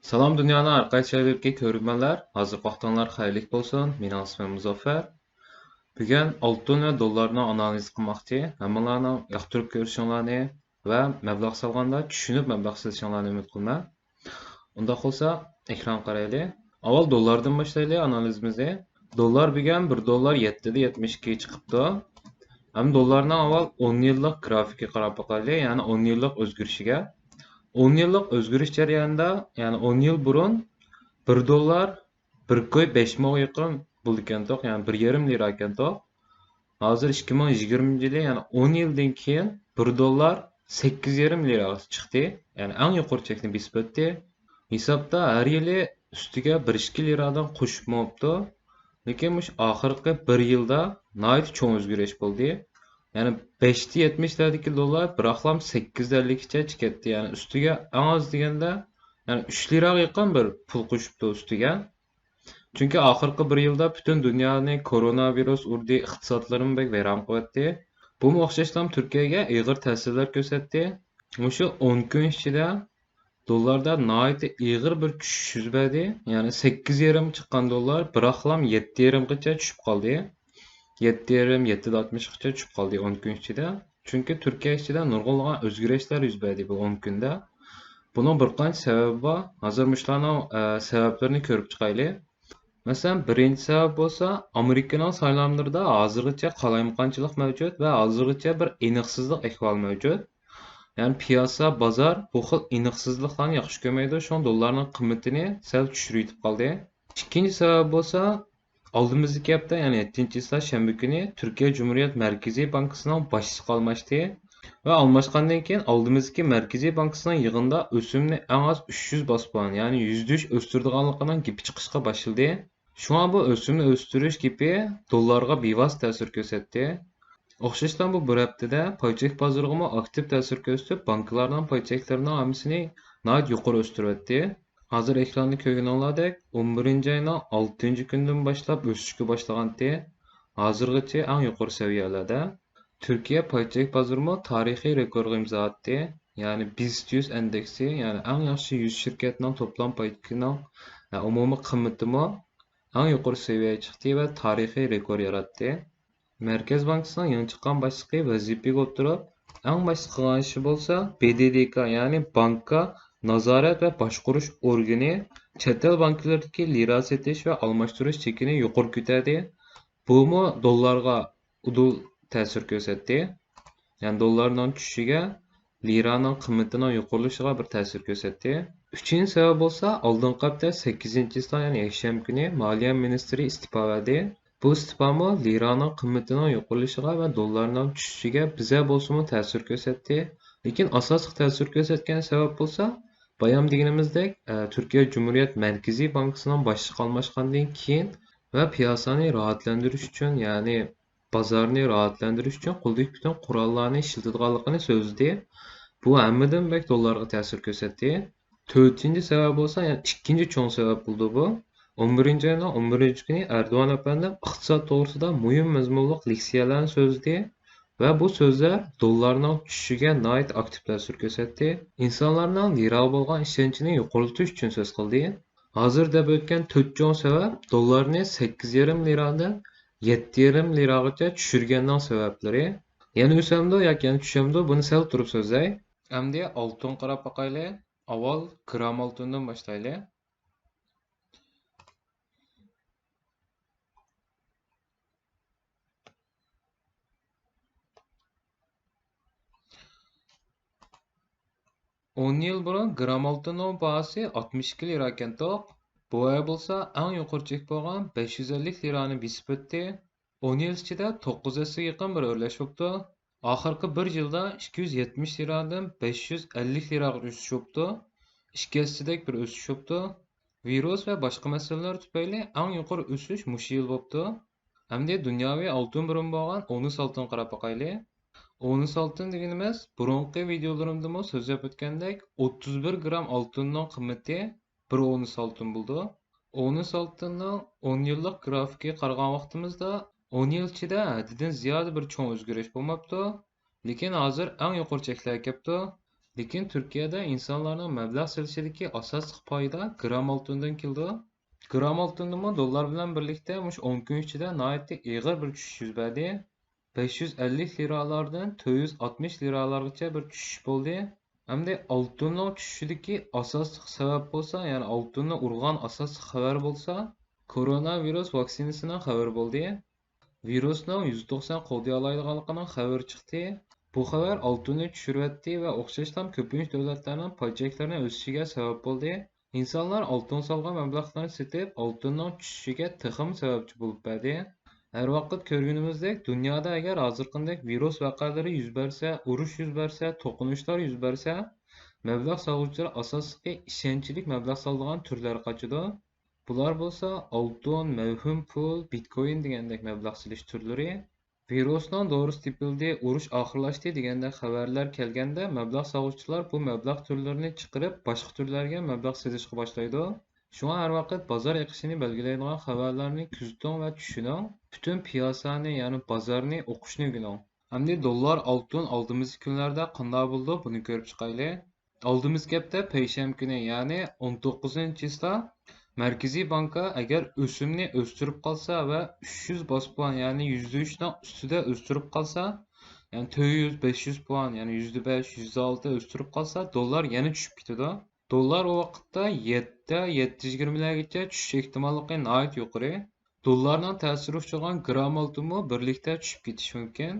Salam dünyanın har qaysi yerlikki körürmenler. Hazır vaxtınlar xayrlik bolsun. Mening ismim Muzaffer. Bugun oltin va dollarni analiz qilmoqchi. Hammalarni yoqtirib ko'rishinglarni va mablag' solganda tushunib mablag' solishinglarni umid qilaman. Unda bo'lsa ekran qaraylik. Avval dollardan boshlaylik analizimizni. Dollar bugun 1 dollar 7.72 chiqibdi. Ham dollarni avval 10 yillik grafikga qarab boqaylik, ya'ni 10 yillik o'zgarishiga. 10 yıllık özgürlüş jarayonida, yani 10 yıl burun 1 dollar 1,5 yaqin bo'lgan, yani 1,5 lira ekan. Hozir 2020 yili, yani 10 yildan keyin 1 dollar 8,5 liraga chiqdi. Yani eng yuqori chekni besib o'tdi. Hisobda har yili ustiga 1-2 liradan qo'shib mo'pti. Lekin mush oxirgi 1 yilda nihoyat cho'ng o'zgarish bo'ldi. Yani 5.70'lerdeki dolar bıraklam 8.50'ye çıketti. Yani üstüge en az degende yani 3 lira yakın bir pul koşuptu üstüge. Çünkü ahırkı bir yılda bütün dünyanın koronavirüs urdi iqtisodlarini bek vayron qilyapti. Bu o'xshashlam Turkiyaga ig'ir ta'sirlar ko'rsatdi. Mushu 10 kun ichida dollarda nihoyat ig'ir bir tushish yuz berdi. Yani 8,5 chiqqan dollar bıraklam 7,5gacha tushib qoldi. 7,5-7,60gacha tushib qoldi 10 kun ichida. Chunki Turkiya ichida nurg'unlagan o'zgarishlar yuz berdi bu 10 kunda. Buning bir qancha sababi bor. Hozir mushlarning sabablarini ko'rib chiqaylik. Masalan, birinchi sabab bo'lsa, Amerikaning saylovlarida hozirgacha qalaymiqonchilik mavjud va hozirgacha bir aniqsizlik ahvoli mavjud. Yani piyasa, bozor bu xil aniqsizliklarni yaxshi ko'rmaydi. Shu dollarning qiymatini sal tushirib yetib qoldi. Ikkinchi sabab bo'lsa, oldimizdagi hafta, yani 7-islar shanba kuni Turkiya Cumhuriyet Merkezi Bankası'nın başçısı almıştı. Ve almışkandan keyin oldimizdagi Merkezi Bankası'nın yig'inda o'simni en az 300 bas puan, yani %100 o'stirdiganligidan gapi chiqishga boshladi. Şu an bu o'simni o'stirish gapi dollarga bevosita ta'sir ko'rsatdi. O'xshashdan bu bir haftada paychek bozoriga aktiv ta'sir ko'rsatib, banklarning paycheklarining hammasini nihoyat yuqori o'stiribdi. Hozir ekranda ko'rganinglardek 11-oyning 6-kundan boshlab o'sishga boshlagandi. Hozirgacha eng yuqori seviyalarda. Turkiya paychek bozorida tarixiy rekordga imzo atdi. Yani BIST 100 endeksi, yani eng yaxshi 100 shirkatning to'plam paychekining umumiy qiymatimi eng yuqori seviyaga chiqdi va tarixiy rekord yaratdi. Merkez Bankası'nın yangi chiqqan boshlig'i vazifaga o'tirib, eng boshqa qilgan ishi bo'lsa BDDK, ya'ni banka nazorat va boshqarish organi chet el banklaridagi lira setish va almashtirish chekini yuqori ko'tardi. Bumi dollarga udul ta'sir ko'rsatdi. Yani dollarning tushishiga liraning qiymatining yuqorilishiga bir ta'sir ko'rsatdi. Uchinchi sabab bo'lsa, oldingi hafta 8-isida, ya'ni yakshanba kuni Moliya ministri istifa berdi. Bu istifomi liraning qiymatining yo'qolishiga va dollarning tushishiga biza bo'lsa ta'sir ko'rsatdi. Lekin asosiy ta'sir ko'rsatgan sabab bo'lsa, bayon deganimizdek, Turkiya Cumhuriyet Merkezi Bankası'nın boshlig'i almashgandan keyin va piyasani rohatlantirish uchun, ya'ni bozorni rohatlantirish uchun qo'ldagi butun qurollarni ishlatadiganligini so'zladi. Bu hammadan bek dollarga ta'sir ko'rsatdi. To'rtinchi sabab bo'lsa, ya'ni ikkinchi cho'ng sabab bo'ldi bu. 11-oyning 11-kuni Erdo'g'an apandim iqtisod to'g'risida muhim mazmunli leksiyalarni so'zladi va bu so'zlar dollarning tushishiga nihoyat aktiv ta'sir ko'rsatdi. Insonlarning liraga bo'lgan ishonchini yo'qotish uchun so'z qildi. Hozir deb o'tgan 4 cho'ng sabab dollarni 8,5 liradan 7,5 liragacha tushirganning sabablari. Yana o'samdi yoki yana tushamdi, buni sal turib so'zlay. Endi oltin qarab boqaylik. Avval gram oltindan boshlaylik. o'n yil burun gram oltinning bahosi 62 lira ekan. Bu ay bo'lsa eng yuqori chek bo'lgan 550 lirani besib o'tdi. 10 yil ichida 900 ga yaqin bir o'rlash bo'ldi. Oxirgi 1 yilda 270 liradan 550 liraga o'sish bo'ldi. Ikki hissədək bir o'sish bo'ldi. Virus va boshqa masalalar tufayli eng yuqori o'sish mush yil bo'ldi. Hamda dunyoviy oltin birim bo'lgan ons oltin qarab boqaylik. Ons oltin deganimiz burungi videolarimda so'zlab o'tgandek 31 gram oltinning qiymati 1 ons oltin bo'ldi. Ons oltinning 10 yillik grafikiga qaragan vaqtimizda 10 yil ichida haddan ziyoda bir cho'ng o'zgarish bo'lmabdi. Lekin hozir eng yuqori cheklarga kelibdi. Lekin Turkiyada insonlarning mablag' silishidagi asosiy foyda gram oltindan keldi. Gram oltindimi dollar bilan birlikda mush 10 kun ichida nihoyatda ig'ir bir tushish yuz berdi. 550 liralardan 460 liralargacha bir tushish bo'ldi. Hamda oltinning tushishidagi asosiy sabab bo'lsa, ya'ni oltinni urgan asosiy xabar bo'lsa, koronavirus vaksinasining xabar bo'ldi. Virusning 190 qo'lday oladiganligining xabari chiqdi. Bu xabar oltinni tushirayotdi va o'xshashdan ko'pincha davlatlarning pay cheklarini o'sishiga sabab bo'ldi. İnsanlar oltin solgan mablag'larni setib, oltinning tushishiga texim sababchi bo'lib berdi. Har vaqt ko'rganimizdek, dunyoda agar hozirgidek virus vaqalari yuz bersa, urush yuz bersa, to'qinishlar yuz bersa, mablag' soluvchilar asosiy ishonchlik mablag' soladigan turlar qochidi. Bular bo'lsa oltin, mavhum pul, bitcoin degandek mablag' solish turlari. Virusning doğrusu tepildi, urush oxirlashdi deganda xabarlar kelganda mablag' soluvchilar bu mablag' turlarini chiqarib, boshqa turlarga mablag' solishga boshlaydi. Shunga har vaqt bozor iqishini belgilaydigan xabarlarni kuzating va tushuning. Butun piyosani, ya'ni bozorni o'qishni o'rganing. Hamda dollar, oltin oldimizgi kunlarda qanday bo'ldi, buni ko'rib chiqaylik. Oldimizgi hafta payshanba kuni, ya'ni 19-chisda Merkezi Banka agar o'simni o'stirib qolsa va 300 bas puan, ya'ni %3 dan ustida o'stirib qolsa, ya'ni 400, 500 puan, ya'ni %5, %6 o'stirib qolsa, dollar yana tushib ketadi. Dollar o vaqtda 7, 720largacha tushish ehtimolligi nihoyat yuqori. Dollarning ta'siri uchragan gram oltinmi birlikda tushib ketishi mumkin.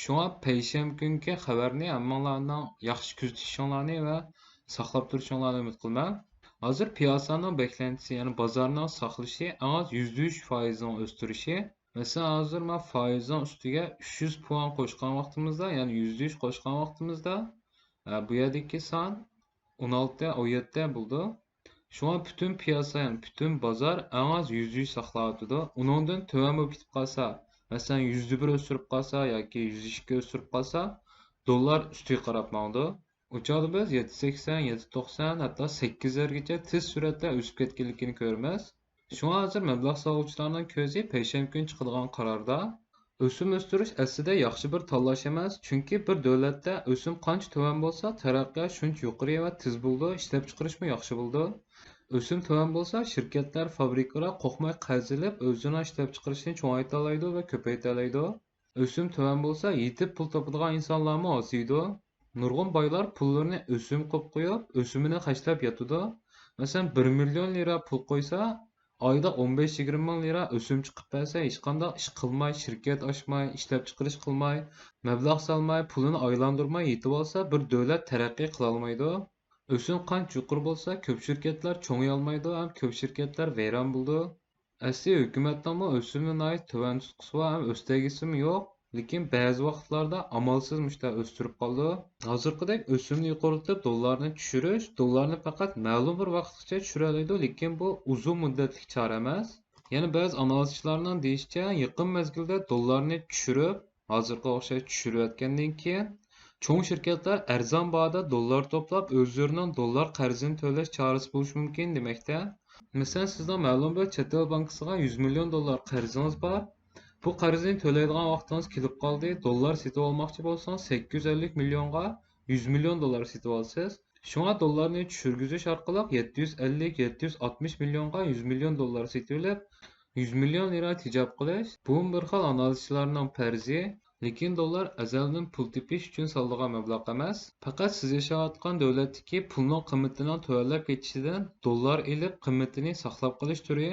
Shunga payshanba kungi xabarni hammanglarning yaxshi kuzatishingizni va saqlab turishinglarni umid qilaman. Hozir piyosaning beklentisi, ya'ni bozorning saqlashi az %3% o'stirishi. Masalan, hozir men faizning ustiga 300 puan qo'shgan vaqtimizda, ya'ni %3 qo'shgan vaqtimizda, bu yerdagi son 16, 17 bo'ldi. Shunga butun piyosa, ya'ni butun bozor az %3 saqlayotdi. Uningdan tuvan bo'lib ketib qolsa, masalan, %1 o'stirib qolsa yoki %2 o'stirib qolsa, dollar ustiga qarab mangdi. Uçağda biz 780, 790 hatta 8'lergacha tez suratda o'sib ketganligini ko'ramiz. Shunga hozir mablag' soluvchilarning ko'zi payshanba kuni chiqadigan qarorda. O'sim o'stirish aslida yaxshi bir tanlash emas, chunki bir davlatda o'sim qancha tuvan bo'lsa, taraqqiyot shuncha yuqori va tez bo'ldi, ishlab chiqarishmi yaxshi bo'ldi. O'sim tuvan bo'lsa, shirkatlar, fabrikalar qo'rqmay qarz olib, o'zini ishlab chiqarishni cho'ngayta oladi va ko'payta oladi. O'sim tuvan bo'lsa, yetib pul topadigan insonlarmi ozaydi. Nurg'un boylar pullarini o'sim qilib qo'yib, o'simini xashlab yotadi. Masalan, 1 million lira pul qo'ysa, oyda 15-20 ming lira o'sim chiqib bersa, hech qanday ish qilmay, shirkat ochmay, ishlab chiqarish qilmay, mablag' solmay, pulini aylantirmay yetib olsa, bir davlat taraqqiy qila olmaydi. O'sim qancha yuqori bo'lsa, ko'p shirkatlar cho'ng'ay olmaydi, ham ko'p shirkatlar vayron bo'ldi. Asli hukumatning o'simni tuvan tutqisi va ham o'stagisimi yo'q. Lekin ba'zi vaqtlarda amalsiz mushta o'stirib qoldi. Hozirgidek o'simni yuqoritib, dollarni tushirish, dollarni faqat ma'lum bir vaqtgacha tushiradi, lekin bu uzun muddatli chora emas. Yana ba'zi analizchilarning deyishicha, yaqin mezgilda dollarni tushirib, hozirga o'xshash tushirayotgandan keyin cho'ng shirkatlar arzon bahada dollar to'plab, o'zlarining dollar qarzini to'lash chorasi bo'lishi mumkin demakda. Masalan, sizning ma'lum bir chet el bankasiga 100 million dollar qarzingiz bor. Bu qarzni to'laydigan vaqtingiz kelib qoldi. Dollar setib olmoqchi bo'lsangiz 850 millionga 100 million dollar setib olasiz. Shunga dollarni tushirgizish orqali 750-760 millionga 100 million dollar setib olib, 100 million lira tijorat qilish. Bu bir xil analizchilarning farzi. Lekin dollar azaldan pul tepish uchun solingan mablag' emas. Faqat siz yashayotgan davlatdagi pulning qiymatining tuvallab ketishidan dollar elib qiymatini saqlab qolish turi.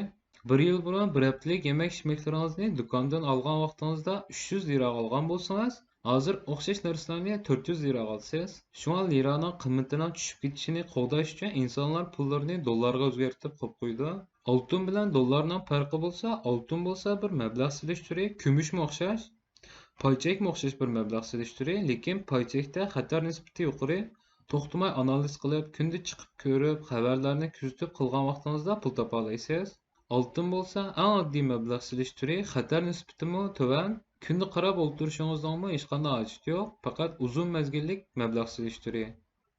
Bir yil burun bir haftalik yemek-ichmaklaringizni do'kondan olgan vaqtingizda 300 lira olgan bo'lsangiz, hozir o'xshash narsalarni 400 lira olasiz. Shunga liraning qiymatining tushib ketishini qo'llash uchun insonlar pullarini dollarga o'zgartirib qo'yib qo'ydi. Oltin bilan dollarning farqi bo'lsa, oltin bo'lsa bir mablag' silish turi, kumushga o'xshash, paychekga o'xshash bir mablag' silish turi, lekin paychekda xatar nisbati yuqori. To'xtamay analiz qilib, kunda chiqib ko'rib, xabarlarni kuzatib qilgan vaqtingizda pul topa olasiz. Oltin bo'lsa, eng oddiy mablag' silish turi, xatar nisbatimi tuvan. Kunda qarab o'tirishingizdanmi hech qanday hojat yo'q, faqat uzun mezgillik mablag' silish turi.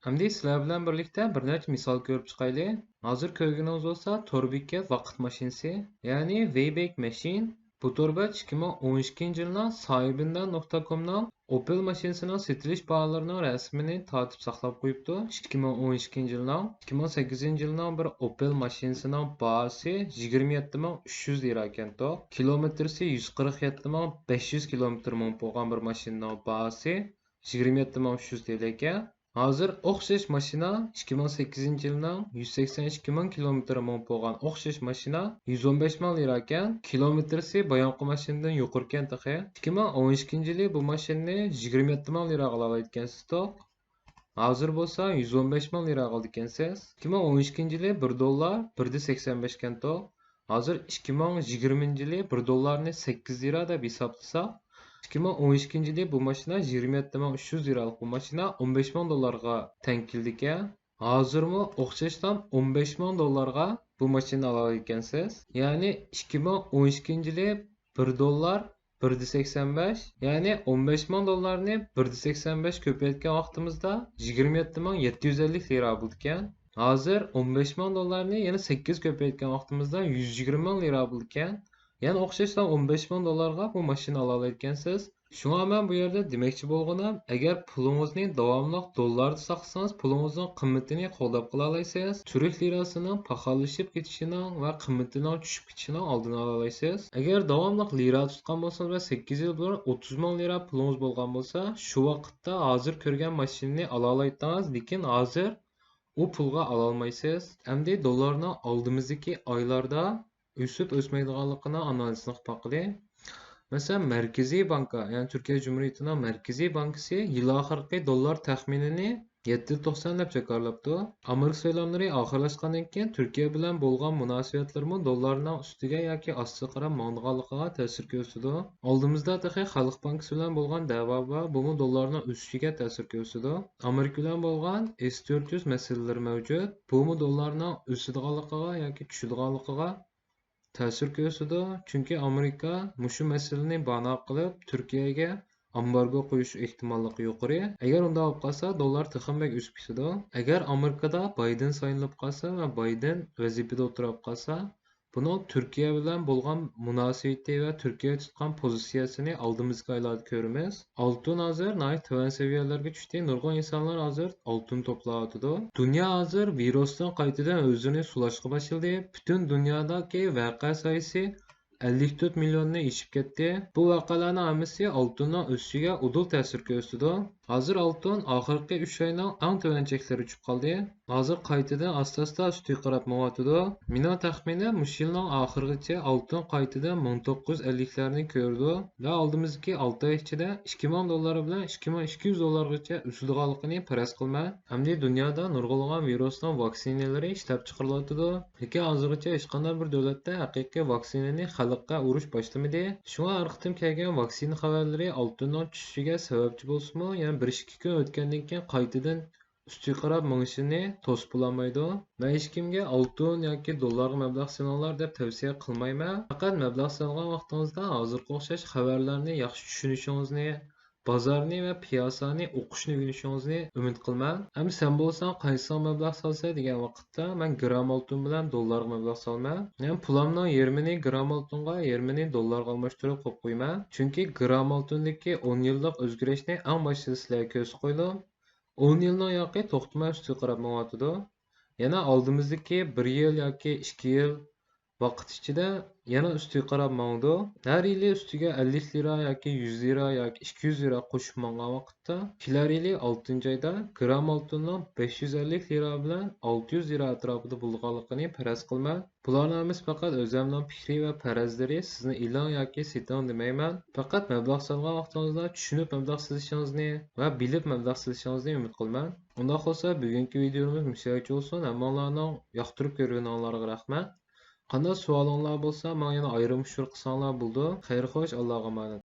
Hamda sizlar bilan birlikda bir nechta misol ko'rib chiqaylik. Hozir ko'rganingiz bo'lsa, Torbekka vaqt mashinasi, ya'ni Wayback Machine. Bu torbat 2012 yılının sahibinden.com'dan Opel maşinasının setiliş bağlarının resmini tatip saklap koyuptu. 2012 yılının 2008 yılının bir Opel maşinasının bağısı 27.300 lira ekan to. Kilometresi 147.500 kilometr bo'lgan bir maşinanın bağısı 27.300 TL ekan. Hazır o'xshash mashina 2008 yılının 182 ming kilometr bo'lgan o'xshash mashina 115 ming lira ekan. Kilometresi bayanqi mashinadan yuqori ekan taxi. 2012 yılı bu mashinani 27 ming lira qilib aytgansiz to. Hazır bo'lsa 115 ming lira qildi ekansiz. 2012 yılı 1 dollar 1.85 ekan to. Hazır 2020 yılı 1 dollarni 8 lira deb hisoblasak 2012 yılı bu maşina 27.300 liralık bu maşina 15 ming dollarga teng keldi ekan. Hozirmi o'xshashdan 15 ming dollarga bu maşinani olar ekansiz. Ya'ni 2012 yılı 1 dollar 1.85 ya'ni 15 ming dollarni 1.85 ko'paytgan vaqtimizda 27.750 lira bo'ldi ekan. Hozir 15 ming dollarni yana 8 ko'paytgan vaqtimizda 120 ming lira bo'ldi ekan. Yani o'xshashdan 15 ming dollarga bu mashina ola olasiz. Shunga men bu yerda demoqchi bo'lganim, agar pulingizni davomli dollarda saqlasangiz, pulingizning qimmatini qo'llab qila olasiz. Turk lirasining paxallashib ketishining va qimmatining tushib ketishining oldini ola olasiz. Agar davomli lira tutgan bo'lsangiz va 8 yil burun 30 ming lira pulingiz bo'lgan bo'lsa, shu vaqtda hozir ko'rgan mashinani ola olasizlar, lekin hozir u pulga ola olmaysiz. Endi dollarning oldimizdagi oylarda o'sib o'smaydiganligini analizini qilib boqdi. Masalan, Markaziy banka, ya'ni Turkiya Cumhuriyetining Markaziy bankasi yil oxirgi dollar taxminini 7.90 deb jakarlabdi. Amerika saylovlari oxirlashgandan keyin Turkiya bilan bo'lgan munosabatlarmi dollarning ustiga yoki ostiga qarab mang'anligiga ta'sir ko'rsatdi. Oldimizda taxi Xalq bankasi bilan bo'lgan da'vo va bu dollarning o'sishiga ta'sir ko'rsatdi. Amerika bilan bo'lgan S-400 masalalari mavjud. Bu dollarning o'sadiganligiga yoki tushadiganligiga ta'sir ko'rsatdi. Chunki Amerika mushu masalani bano qilib Turkiyaga embargo qo'yish ehtimolligi yuqori. Agar unda bo'lib qolsa, dollar texmbek o'sib ketadi. Agar Amerikada Bayden saylanib qolsa va Bayden vazifada o'tirib qolsa, buni Turkiya bilan bo'lgan munosabati va Turkiya tutgan pozitsiyasini oldimizga aylanib ko'ramiz. Oltin hozir tuvan seviyalarga tushdi. Nurg'un insonlar hozir oltin to'playotdi. Dunyo hozir virusdan qaytadan o'zini sulashga boshladi. Butun dunyodagi vaqa sayısı 54 milyonni eshib ketdi. Bu vaqalarning hammasi oltinning o'sishiga udul ta'sir ko'rsatdi. Hozir oltin oxirgi 3 oyning eng tuvan cheklari uchib qoldi. Hozir qaytadan asta-asta ustiga qarab mo'atdi. Mening taxminim mush yilning oxirigacha oltin qaytadan 1950 larni ko'rdi va oldimizgi 6 oy ichida 2000 dollar bilan 2200 dollargacha o'sadiganligini faraz qilman. Hamda dunyoda nurg'ulg'an virusning vaksinalari ishlab chiqarilyapti. Lekin hozirgacha hech qanday bir davlatda haqiqiy vaksinani xalqqa urish boshlamadi. Shunga har qitim kelgan vaksina xabarlari oltinning tushishiga sababchi bo'lsa-mu, yana 1-2 kun o'tgandan keyin qaytadan ustiga qarab minishini to'sib bo'lmaydi. Men hech kimga oltin yoki dollarga mablag' solinglar deb tavsiya qilmayman. Faqat mablag' solgan vaqtingizda hozirgi o'xshash xabarlarni yaxshi tushunishingizni, bozorni va piyosani o'qishni o'rganishingizni umid qilaman. Ham sen bo'lsang qaysi mablag' solsa degan vaqtda men gram oltin bilan dollarga mablag' solman. Men pulimning yarmini gram oltinga, yarmini dollarga almashtirib qo'yib qo'yman. Chunki gram oltindagi 10 yillik o'zgarishni eng boshida sizlarga ko'z qo'ydim. 10 yilning yoki to'xtamay ustiga qarab mo'atdi. Yana oldimizdagi 1 yil yoki 2 yil vaqt ichida yana ustiga qarab mangdi. Har yili ustiga 50 lira yoki 100 lira yoki 200 lira qo'shib mangan vaqtda kelar yili 6-oyda gram oltinning 550 lira bilan 600 lira atrofida bo'lganligini faraz qilman. Bularning hammasi faqat o'zimning fikri va farazlari, sizni e'lon yoki seton demayman. Faqat mablag' solgan vaqtingizda tushunib mablag' solishingizni va bilib mablag' solishingizni umid qilaman. Unda qolsa bugungi videomiz mushaycha bo'lsin. Hammalarning yoqtirib ko'rganlarga rahmat. Qanday savolinglar bo'lsa, menga yana ayrim ushur qilsanglar bo'ldi. Xayr xo'sh, Allohga emanet.